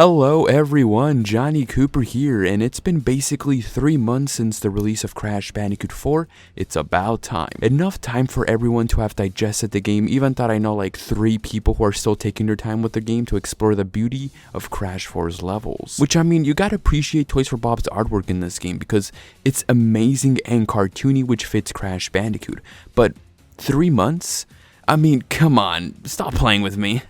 Hello everyone, Johnny Cooper here, and it's been basically 3 months since the release of Crash Bandicoot 4. It's about time. Enough time for everyone to have digested the game, even that I know like 3 people who are still taking their time with the game to explore the beauty of Crash 4's levels. Which, I mean, you gotta appreciate Toys for Bob's artwork in this game because it's amazing and cartoony, which fits Crash Bandicoot. But 3 months? I mean, come on, stop playing with me.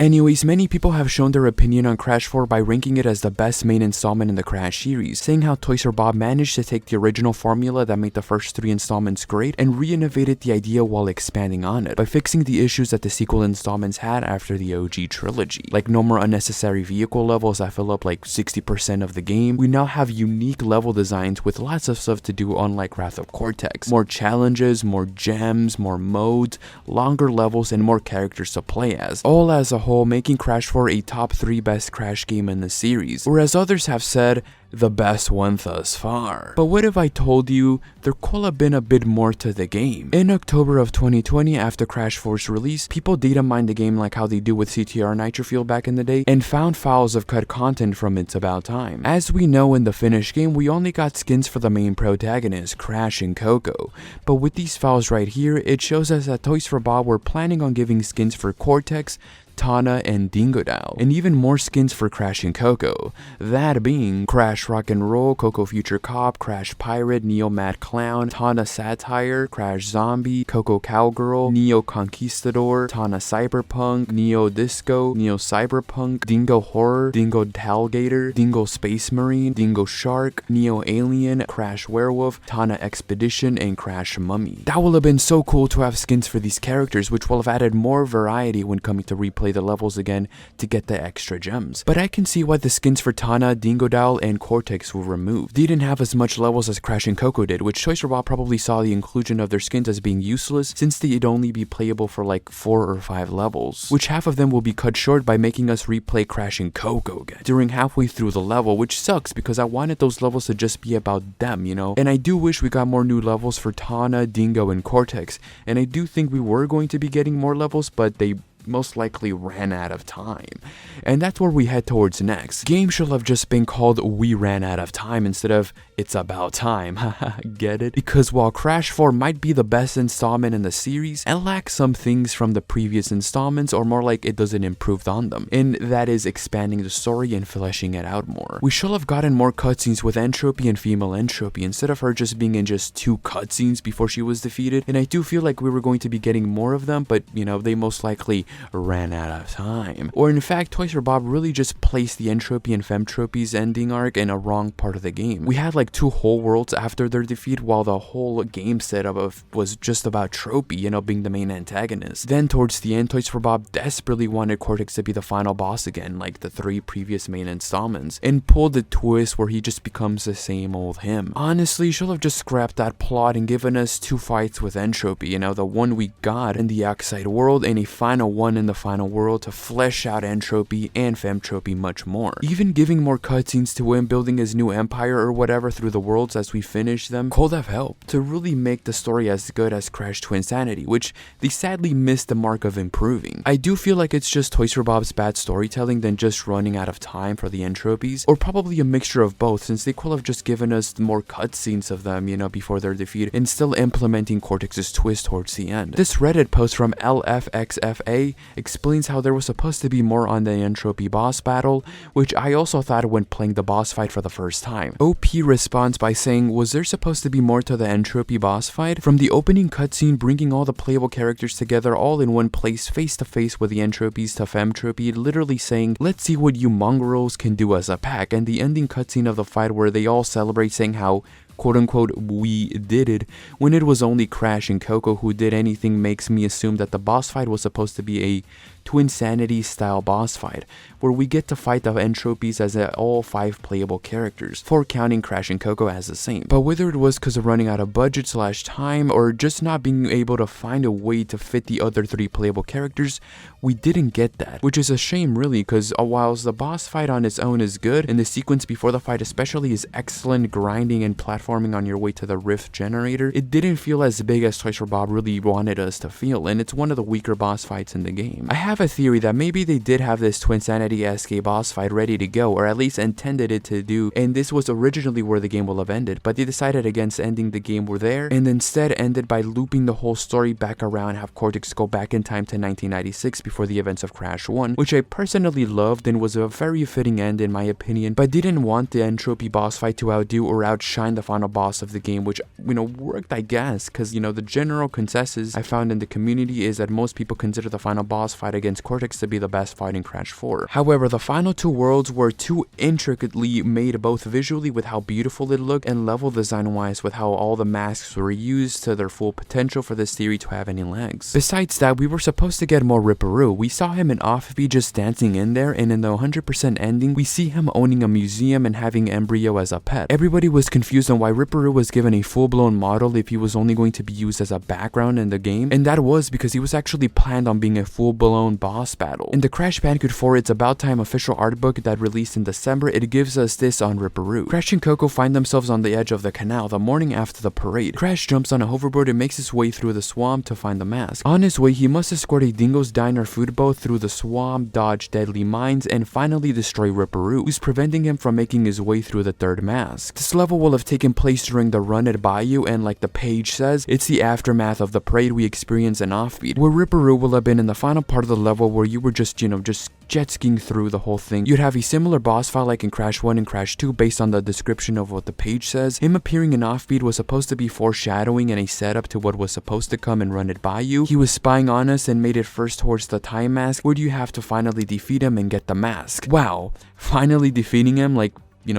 Anyways, many people have shown their opinion on Crash 4 by ranking it as the best main installment in the Crash series, saying how Toys for Bob managed to take the original formula that made the first 3 installments great and re-innovated the idea while expanding on it, by fixing the issues that the sequel installments had after the OG trilogy. Like no more unnecessary vehicle levels that fill up like 60% of the game. We now have unique level designs with lots of stuff to do, unlike Wrath of Cortex. More challenges, more gems, more modes, longer levels, and more characters to play as, all as a whole making Crash 4 a top 3 best Crash game in the series, whereas others have said the best one thus far. But what if I told you there could have been a bit more to the game? In October of 2020, after Crash 4's release, people data mined the game like how they do with CTR Nitro back in the day, and found files of cut content from It's About Time. As we know, in the finished game, we only got skins for the main protagonists, Crash and Coco. But with these files right here, it shows us that Toys for Bob were planning on giving skins for Cortex, Tana, and Dingodile, and even more skins for Crash and Coco, that being Crash Rock and Roll, Coco Future Cop, Crash Pirate, Neo Mad Clown, Tana Satire, Crash Zombie, Coco Cowgirl, Neo Conquistador, Tana Cyberpunk, Neo Disco, Neo Cyberpunk, Dingo Horror, Dingo Talgator, Dingo Space Marine, Dingo Shark, Neo Alien, Crash Werewolf, Tana Expedition, and Crash Mummy. That will have been so cool to have skins for these characters, which will have added more variety when coming to replay the levels again to get the extra gems. But I can see why the skins for Tana, Dingodile, and Cortex were removed. They didn't have as much levels as Crash and Coco did, which Toys for Bob probably saw the inclusion of their skins as being useless since they'd only be playable for like 4 or 5 levels, which half of them will be cut short by making us replay Crash and Coco again during halfway through the level, which sucks because I wanted those levels to just be about them, you know? And I do wish we got more new levels for Tana, Dingo, and Cortex, and I do think we were going to be getting more levels, but they most likely ran out of time. And that's where we head towards next. Game should have just been called We Ran Out of Time instead of It's About Time. Get it? Because while Crash 4 might be the best installment in the series, it lacks some things from the previous installments, or more like it doesn't improve on them, and that is expanding the story and fleshing it out more. We should have gotten more cutscenes with Entropy and Female Entropy instead of her just being in just 2 cutscenes before she was defeated, and I do feel like we were going to be getting more of them, but you know, they most likely ran out of time. Or in fact, Toys for Bob really just placed the Entropy and Femtropy's ending arc in a wrong part of the game. We had like 2 whole worlds after their defeat, while the whole game setup was just about Tropy, you know, being the main antagonist. Then towards the end, Toys for Bob desperately wanted Cortex to be the final boss again, like the 3 previous main installments, and pulled the twist where he just becomes the same old him. Honestly, should have just scrapped that plot and given us 2 fights with Entropy, you know, the one we got in the outside world and a final one in the final world to flesh out Entropy and Femtropy much more. Even giving more cutscenes to him building his new empire or whatever through the worlds as we finish them could have helped to really make the story as good as Crash Twinsanity, which they sadly missed the mark of improving. I do feel like it's just Toys for Bob's bad storytelling than just running out of time for the Entropies, or probably a mixture of both, since they could have just given us more cutscenes of them, you know, before their defeat, and still implementing Cortex's twist towards the end. This Reddit post from LFXFA explains how there was supposed to be more on the Entropy boss battle, which I also thought when playing the boss fight for the first time. OP responds by saying, was there supposed to be more to the Entropy boss fight? From the opening cutscene bringing all the playable characters together all in one place face to face with the Entropies to Femtropy literally saying, let's see what you mongrels can do as a pack, and the ending cutscene of the fight where they all celebrate saying how quote-unquote we did it when it was only Crash and Coco who did anything makes me assume that the boss fight was supposed to be a Twinsanity style boss fight, where we get to fight the Entropies as all 5 playable characters, 4 counting Crash and Coco as the same. But whether it was because of running out of budget / time, or just not being able to find a way to fit the other 3 playable characters, we didn't get that, which is a shame really, because whilst the boss fight on its own is good, and the sequence before the fight especially is excellent grinding and platforming on your way to the Rift generator, it didn't feel as big as Toys for Bob really wanted us to feel, and it's one of the weaker boss fights in the game. I have have a theory that maybe they did have this Twinsanity-esque boss fight ready to go, or at least intended it to do, and this was originally where the game will have ended, but they decided against ending the game there, and instead ended by looping the whole story back around, have Cortex go back in time to 1996 before the events of Crash 1, which I personally loved and was a very fitting end in my opinion, but didn't want the Entropy boss fight to outdo or outshine the final boss of the game, which, worked, I guess, because, the general consensus I found in the community is that most people consider the final boss fight against Cortex to be the best fight in Crash 4. However, the final two worlds were too intricately made, both visually with how beautiful it looked and level design wise with how all the masks were used to their full potential for this theory to have any legs. Besides that, we were supposed to get more Riparoo. We saw him in Offbeat just dancing in there, and in the 100% ending, we see him owning a museum and having Embryo as a pet. Everybody was confused on why Riparoo was given a full-blown model if he was only going to be used as a background in the game, and that was because he was actually planned on being a full-blown boss battle. In the Crash Bandicoot 4 It's About Time official art book that released in December, it gives us this on Riparoo. Crash and Coco find themselves on the edge of the canal the morning after the parade. Crash jumps on a hoverboard and makes his way through the swamp to find the mask. On his way, he must escort a Dingo's Diner food boat through the swamp, dodge deadly mines, and finally destroy Riparoo, who's preventing him from making his way through the third mask. This level will have taken place during the run at Bayou, and like the page says, it's the aftermath of the parade we experience in Offbeat, where Riparoo will have been in the final part of the level where you were just jet skiing through the whole thing. You'd have a similar boss fight like in Crash 1 and Crash 2 based on the description of what the page says. Him appearing in Offbeat was supposed to be foreshadowing and a setup to what was supposed to come and run it by you. He was spying on us and made it first towards the time mask, where you have to finally defeat him and get the mask. Wow, finally defeating him,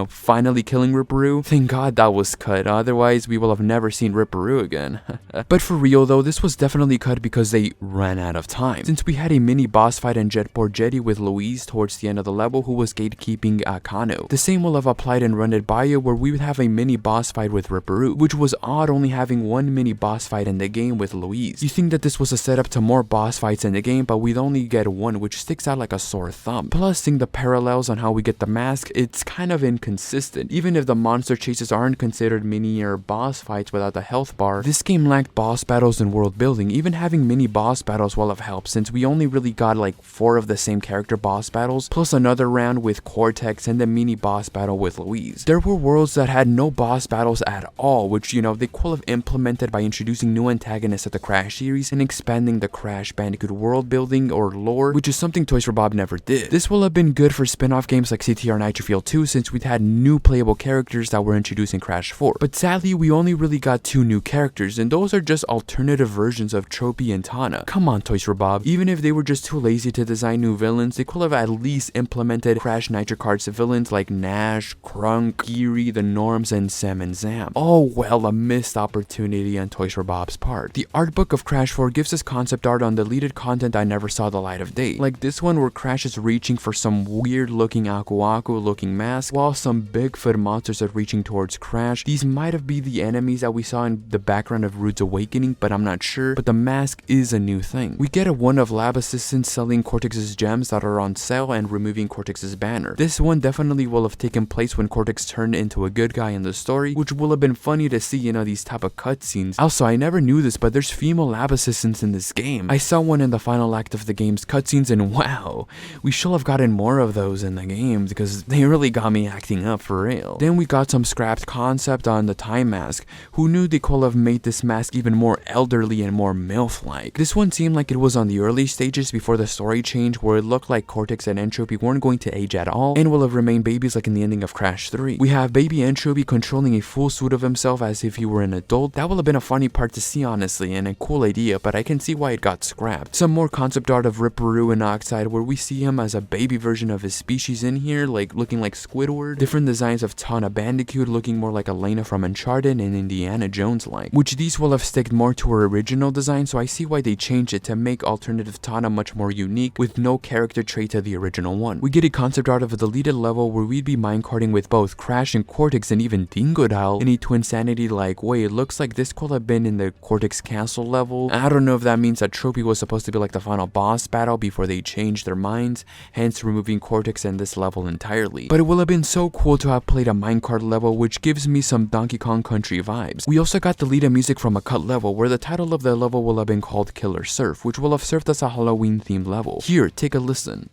finally killing Riparoo? Thank God that was cut, otherwise we will have never seen Riparoo again. But for real though, this was definitely cut because they ran out of time. Since we had a mini boss fight in Jetport Jetty with Louise towards the end of the level who was gatekeeping Kano. The same will have applied in Run It By You, where we would have a mini boss fight with Riparoo, which was odd only having one mini boss fight in the game with Louise. You think that this was a setup to more boss fights in the game, but we'd only get one, which sticks out like a sore thumb. Plus, seeing the parallels on how we get the mask, it's kind of inconsistent. Even if the monster chases aren't considered mini or boss fights without the health bar, this game lacked boss battles and world building. Even having mini boss battles will have helped, since we only really got like 4 of the same character boss battles, plus another round with Cortex and the mini boss battle with Louise. There were worlds that had no boss battles at all, which they could have implemented by introducing new antagonists at the Crash series and expanding the Crash Bandicoot world building or lore, which is something Toys for Bob never did. This will have been good for spin-off games like CTR Nitro Fuel 2, since we'd had new playable characters that were introduced in Crash 4. But sadly, we only really got 2 new characters, and those are just alternative versions of Tropy and Tana. Come on, Toys for Bob. Even if they were just too lazy to design new villains, they could have at least implemented Crash Nitro Karts villains like Nash, Krunk, Geary, the Norms, and Sam and Zam. Oh well, a missed opportunity on Toys for Bob's part. The art book of Crash 4 gives us concept art on deleted content that never saw the light of day. Like this one where Crash is reaching for some weird looking Aku Aku looking mask, while some Bigfoot monsters are reaching towards Crash. These might have been the enemies that we saw in the background of Rude's Awakening, but I'm not sure. But the mask is a new thing. We get a one of Lab Assistants selling Cortex's gems that are on sale and removing Cortex's banner. This one definitely will have taken place when Cortex turned into a good guy in the story, which will have been funny to see, these type of cutscenes. Also, I never knew this, but there's female Lab Assistants in this game. I saw one in the final act of the game's cutscenes, and wow, we should have gotten more of those in the game because they really got me acting up for real. Then we got some scrapped concept on the Time Mask. Who knew they could have made this mask even more elderly and more MILF-like? This one seemed like it was on the early stages before the story change, where it looked like Cortex and Entropy weren't going to age at all and will have remained babies like in the ending of Crash 3. We have baby Entropy controlling a full suit of himself as if he were an adult. That will have been a funny part to see honestly, and a cool idea, but I can see why it got scrapped. Some more concept art of Riparoo and Oxide, where we see him as a baby version of his species in here, like looking like Squidward. Different designs of Tana Bandicoot looking more like Elena from Uncharted and Indiana Jones like, which these will have sticked more to her original design, so I see why they changed it to make alternative Tana much more unique with no character trait to the original one. We get a concept art of a deleted level where we'd be minecarting with both Crash and Cortex and even Dingo Doll in a Twinsanity like way. It looks like this could have been in the Cortex Castle level. I don't know if that means that Tropy was supposed to be like the final boss battle before they changed their minds, hence removing Cortex in this level entirely. But it will have been so cool to have played a minecart level, which gives me some Donkey Kong Country vibes. We also got deleted music from a cut level, where the title of the level will have been called Killa Surf, which will have served as a Halloween themed level. Here, take a listen.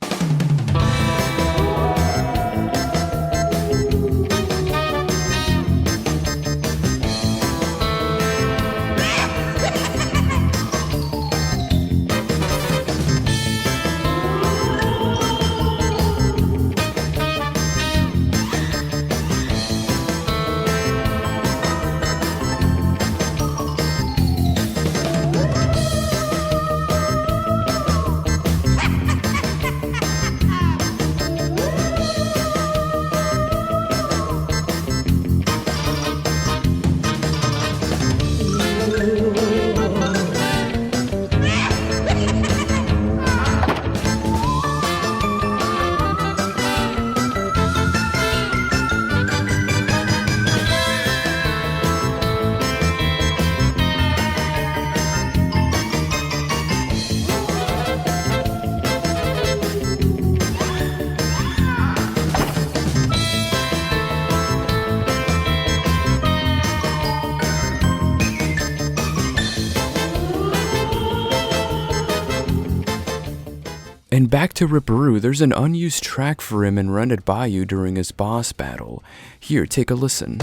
And back to Riparoo, there's an unused track for him and run it by you during his boss battle. Here, take a listen.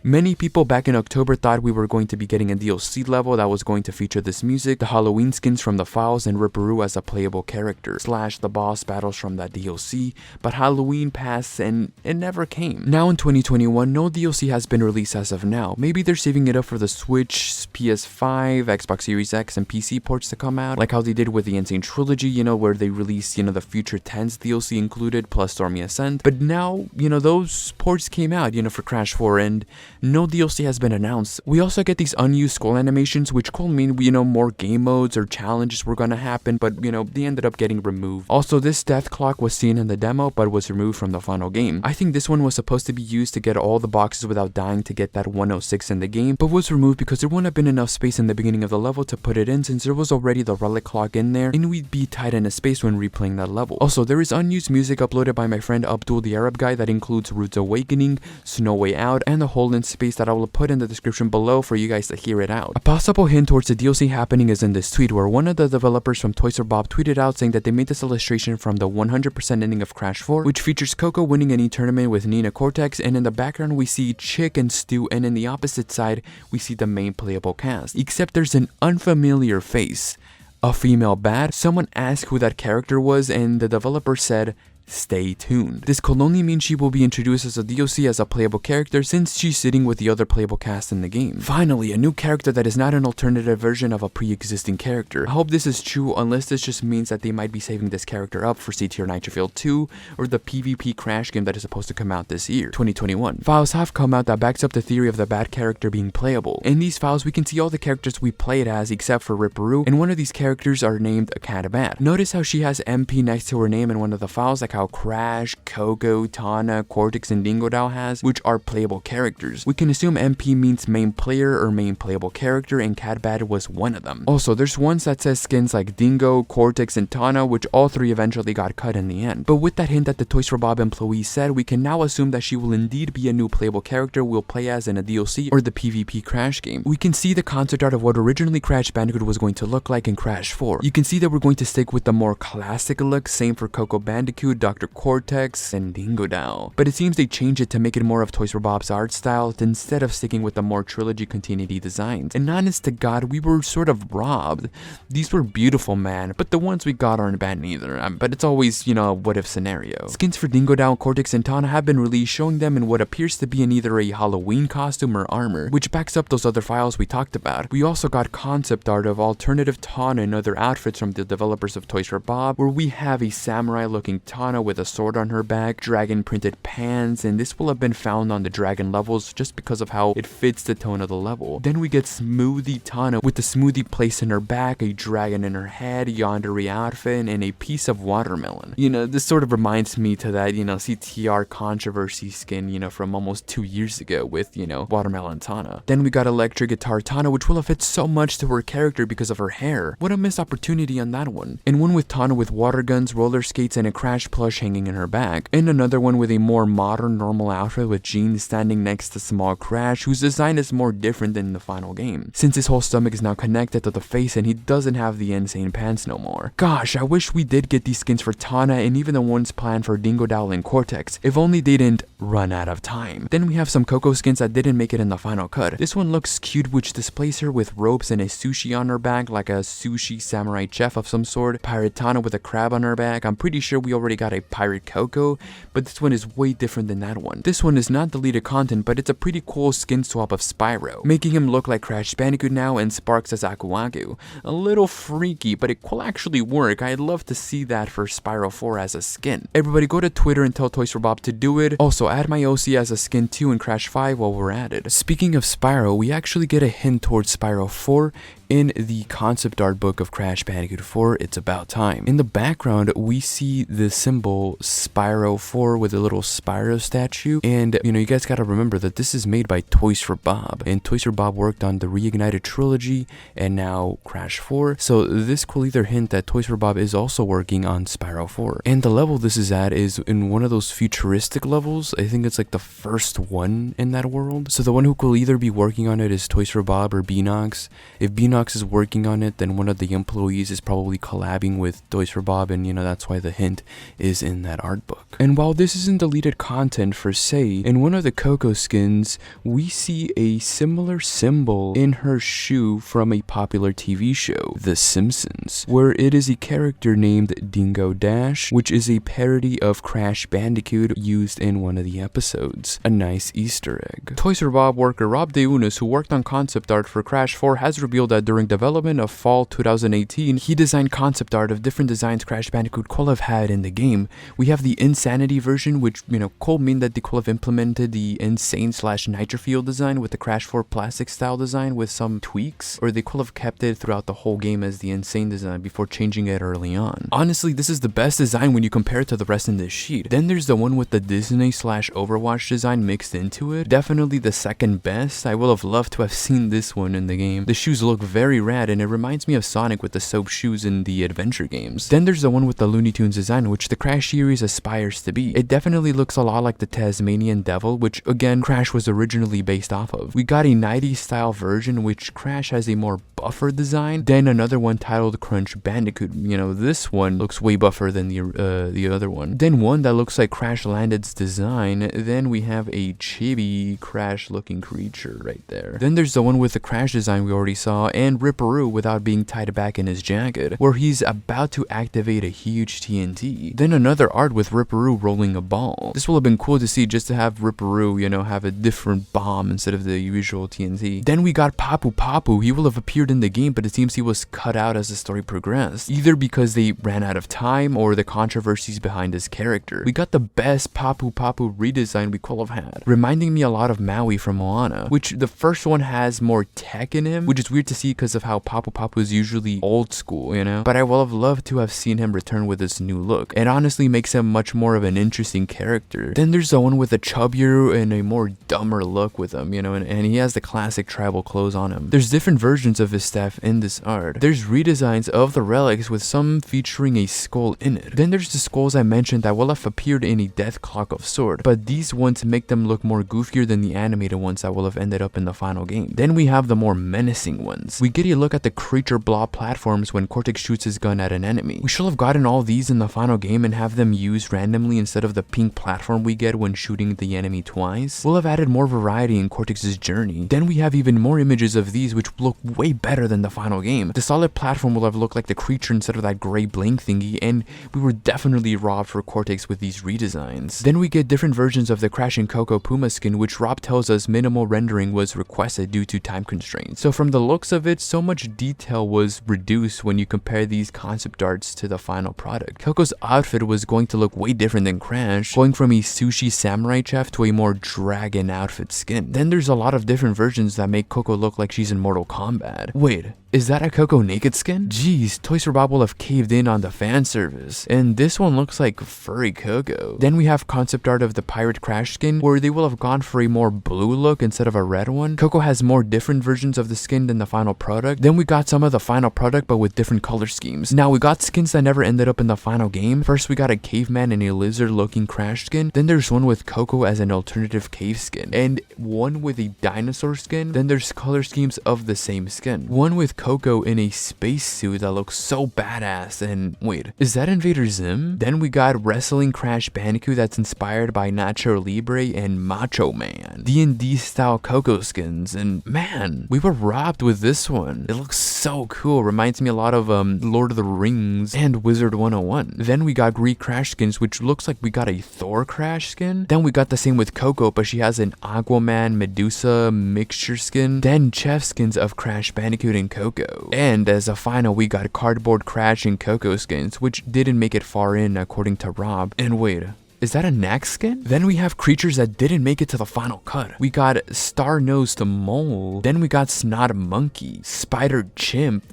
Many people back in October thought we were going to be getting a DLC level that was going to feature this music, the Halloween skins from the files, and Riparoo as a playable character, / the boss battles from that DLC, but Halloween passed and it never came. Now in 2021, no DLC has been released as of now. Maybe they're saving it up for the Switch, PS5, Xbox Series X, and PC ports to come out, like how they did with the Insane Trilogy, where they released, the Future Tense DLC included, plus Stormy Ascent. But now, those ports came out, for Crash 4, and no DLC has been announced. We also get these unused skull animations, which could mean, more game modes or challenges were gonna happen, but, they ended up getting removed. Also, this death clock was seen in the demo, but was removed from the final game. I think this one was supposed to be used to get all the boxes without dying to get that 106 in the game, but was removed because there wouldn't have been enough space in the beginning of the level to put it in, since there was already the relic clock in there, and we'd be tight in a space when replaying that level. Also, there is unused music uploaded by my friend Abdul the Arab guy that includes Root's Awakening, Snow Way Out, and the Hole in Space that I will put in the description below for you guys to hear it out. A possible hint towards the DLC happening is in this tweet, where one of the developers from Toys R Bob tweeted out saying that they made this illustration from the 100% ending of Crash 4, which features Coco winning any tournament with Nina Cortex, and in the background we see Chick and Stu, and in the opposite side we see the main playable cast. Except there's an unfamiliar face. A female bat? Someone asked who that character was, and the developer said, stay tuned. This could only mean she will be introduced as a DLC as a playable character, since she's sitting with the other playable cast in the game. Finally, a new character that is not an alternative version of a pre-existing character. I hope this is true, unless this just means that they might be saving this character up for CTR Nitro-Fueled 2 or the PvP Crash game that is supposed to come out this year, 2021. Files have come out that backs up the theory of the bad character being playable. In these files, we can see all the characters we played as except for Riparoo, and one of these characters are named Cat Bat. Notice how she has MP next to her name in one of the files, like how how Crash, Coco, Tana, Cortex, and Dingodile has, which are playable characters. We can assume MP means main player or main playable character, and Catbat was one of them. Also, there's ones that says skins like Dingo, Cortex, and Tana, which all three eventually got cut in the end. But with that hint that the Toys for Bob employee said, we can now assume that she will indeed be a new playable character we'll play as in a DLC or the PvP Crash game. We can see the concept art of what originally Crash Bandicoot was going to look like in Crash 4. You can see that we're going to stick with the more classic look, same for Coco Bandicoot, Dr. Cortex, and Dingodile. But it seems they changed it to make it more of Toys for Bob's art style instead of sticking with the more trilogy continuity designs. And honest to God, we were sort of robbed. These were beautiful, man, but the ones we got aren't bad neither. But it's always, you know, a what if scenario. Skins for Dingodile, Cortex, and Tana have been released, showing them in what appears to be in either a Halloween costume or armor, which backs up those other files we talked about. We also got concept art of alternative Tana and other outfits from the developers of Toys for Bob, where we have a samurai looking Tana with a sword on her back, dragon printed pants, and this will have been found on the dragon levels just because of how it fits the tone of the level. Then we get Smoothie Tana with the smoothie placed in her back, a dragon in her head, yandere outfit, and a piece of watermelon. You know, this sort of reminds me to that, you know, CTR controversy skin, you know, from almost 2 years ago with, you know, Watermelon Tana. Then we got Electric Guitar Tana, which will have fit so much to her character because of her hair. What a missed opportunity on that one. And one with Tana with water guns, roller skates, and a Crash plush hanging in her back. And another one with a more modern normal outfit with jeans standing next to small Crash, whose design is more different than the final game, since his whole stomach is now connected to the face and he doesn't have the insane pants no more. Gosh, I wish we did get these skins for Tana and even the ones planned for Dingodile and Cortex, if only they didn't run out of time. Then we have some Coco skins that didn't make it in the final cut. This one looks cute, which displays her with ropes and a sushi on her back, like a sushi samurai chef of some sort. Pirate Tana with a crab on her back. I'm pretty sure we already got a Pirate Coco, but this one is way different than that one. This one is not deleted content, but it's a pretty cool skin swap of Spyro, making him look like Crash Bandicoot now and Sparks as Aku Aku. A little freaky, but it will actually work. I'd love to see that for Spyro 4 as a skin. Everybody go to Twitter and tell Toys for Bob to do it. Also, add my OC as a skin too in Crash 5 while we're at it. Speaking of Spyro, we actually get a hint towards Spyro 4 in the concept art book of Crash Bandicoot 4, It's About Time. In the background, we see the symbol Spyro 4 with a little Spyro statue. And, you know, you guys gotta remember that this is made by Toys for Bob. And Toys for Bob worked on the Reignited trilogy and now Crash 4. So this could either hint that Toys for Bob is also working on Spyro 4. And the level this is at is in one of those futuristic levels. I think it's like the first one in that world. So the one who could either be working on it is Toys for Bob or Beanox. If Beanox is working on it, then one of the employees is probably collabing with Toys for Bob, and you know, that's why the hint is in that art book. And while this isn't deleted content for say, in one of the Coco skins, we see a similar symbol in her shoe from a popular TV show, The Simpsons, where it is a character named Dingo Dash, which is a parody of Crash Bandicoot used in one of the episodes. A nice Easter egg. Toys for Bob worker Rob DeUnis, who worked on concept art for Crash 4, has revealed that during development of fall 2018, he designed concept art of different designs Crash Bandicoot could have had in the game. We have the Insanity version, which, you know, could mean that they could have implemented the Insane / Nitrofield design with the Crash 4 plastic style design with some tweaks, or they could have kept it throughout the whole game as the Insane design before changing it early on. Honestly, this is the best design when you compare it to the rest in this sheet. Then there's the one with the Disney / Overwatch design mixed into it. Definitely the second best. I would have loved to have seen this one in the game. The shoes look very rad, and it reminds me of Sonic with the soap shoes in the adventure games. Then there's the one with the Looney Tunes design, which the Crash series aspires to be. It definitely looks a lot like the Tasmanian Devil, which again Crash was originally based off of. We got a 90s style version, which Crash has a more buffer design. Then another one titled Crunch Bandicoot. You know, this one looks way buffer than the other one. Then one that looks like Crash Landed's design. Then we have a chibi Crash looking creature right there. Then there's the one with the Crash design we already saw, and Riparoo without being tied back in his jacket, where he's about to activate a huge TNT. Then another art with Riparoo rolling a ball. This will have been cool to see, just to have Riparoo, you know, have a different bomb instead of the usual TNT. Then we got Papu Papu. He will have appeared appeared in the game, but it seems he was cut out as the story progressed, either because they ran out of time or the controversies behind his character. We got the best Papu Papu redesign we could have had, reminding me a lot of Maui from Moana, which the first one has more tech in him, which is weird to see because of how Papu Papu is usually old school, you know? But I would have loved to have seen him return with this new look. It honestly makes him much more of an interesting character. Then there's the one with a chubbier and a more dumber look with him, you know, and he has the classic tribal clothes on him. There's different versions of his staff in this art. There's redesigns of the relics with some featuring a skull in it. Then there's the skulls I mentioned that will have appeared in a death clock of sort, but these ones make them look more goofier than the animated ones that will have ended up in the final game. Then we have the more menacing ones. We get a look at the creature blob platforms when Cortex shoots his gun at an enemy. We should have gotten all these in the final game and have them used randomly instead of the pink platform we get when shooting the enemy twice. We'll have added more variety in Cortex's journey. Then we have even more images of these which look way better than the final game. The solid platform will have looked like the creature instead of that gray blank thingy, and we were definitely robbed for Cortex with these redesigns. Then we get different versions of the Crashing Coco Puma skin, which Rob tells us minimal rendering was requested due to time constraints. So from the looks of it, so much detail was reduced when you compare these concept arts to the final product. Coco's outfit was going to look way different than Crash, going from a sushi samurai chef to a more dragon outfit skin. Then there's a lot of different versions that make Coco look like she's in Mortal Kombat. Wait, is that a Coco naked skin? Jeez, Toys R Bob will have caved in on the fan service. And this one looks like furry Coco. Then we have concept art of the Pirate Crash skin, where they will have gone for a more blue look instead of a red one. Coco has more different versions of the skin than the final product. Then we got some of the final product but with different color schemes. Now we got skins that never ended up in the final game. First we got a caveman and a lizard looking Crash skin. Then there's one with Coco as an alternative cave skin. And one with a dinosaur skin. Then there's color schemes of the same skin. One with Coco in a spacesuit that looks so badass. And wait, is that Invader Zim? Then we got Wrestling Crash Bandicoot that's inspired by Nacho Libre and Macho Man. D&D style Coco skins, and man, we were robbed with this one. It looks so cool. Reminds me a lot of Lord of the Rings and Wizard 101. Then we got Greek Crash skins, which looks like we got a Thor Crash skin. Then we got the same with Coco, but she has an Aquaman Medusa mixture skin. Then chef skins of Crash Bandicoot and Coco. And as a final, we got Cardboard Crash and Coco skins, which didn't make it far in according to Rob. And wait, is that a Nax skin? Then we have creatures that didn't make it to the final cut. We got Star-Nosed Mole. Then we got Snot Monkey, Spider Chimp.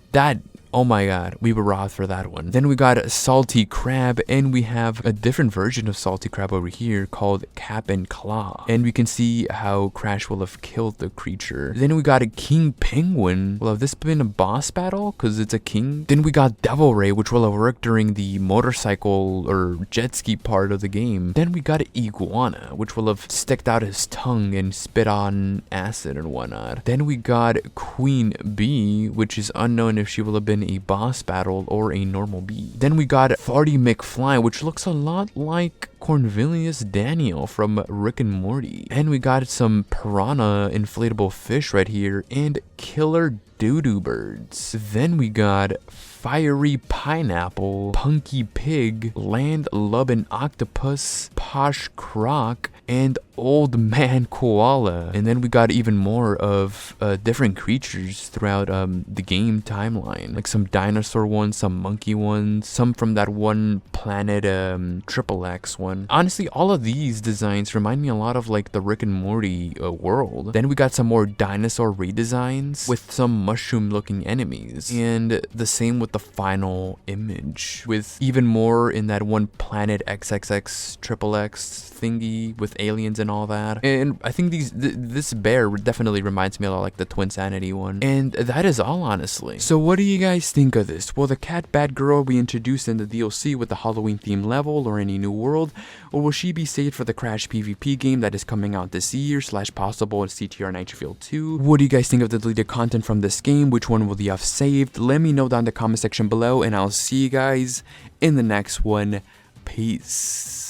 Oh my god, we were robbed for that one. Then we got Salty Crab, and we have a different version of Salty Crab over here called Cap and Claw. And we can see how Crash will have killed the creature. Then we got a King Penguin. Will have this been a boss battle? Because it's a king. Then we got Devil Ray, which will have worked during the motorcycle or jet ski part of the game. Then we got Iguana, which will have sticked out his tongue and spit on acid and whatnot. Then we got Queen Bee, which is unknown if she will have been a boss battle or a normal bee. Then we got Farty McFly, which looks a lot like Cornelius Daniel from Rick and Morty. And we got some piranha inflatable fish right here and killer doo-doo birds. Then we got Fiery Pineapple, Punky Pig, Land Lubbin Octopus, Posh Croc, and Old Man Koala. And then we got even more of different creatures throughout the game timeline, like some dinosaur ones, some monkey ones, some from that one planet Triple X one. Honestly, all of these designs remind me a lot of like the Rick and Morty world. Then we got some more dinosaur redesigns with some mushroom looking enemies, and the same with the final image, with even more in that one planet XXX Triple X thingy with aliens and all that. And I think this bear definitely reminds me a lot like the Twinsanity one. And that is all, honestly. So what do you guys think of this? Will the cat bad girl be introduced in the DLC with the Halloween theme level or any new world, or will she be saved for the Crash PvP game that is coming out this year / possible in CTR Nitro 2? What do you guys think of the deleted content from this game? Which one will you have saved? Let me know down in the comment section below, and I'll see you guys in the next one. Peace.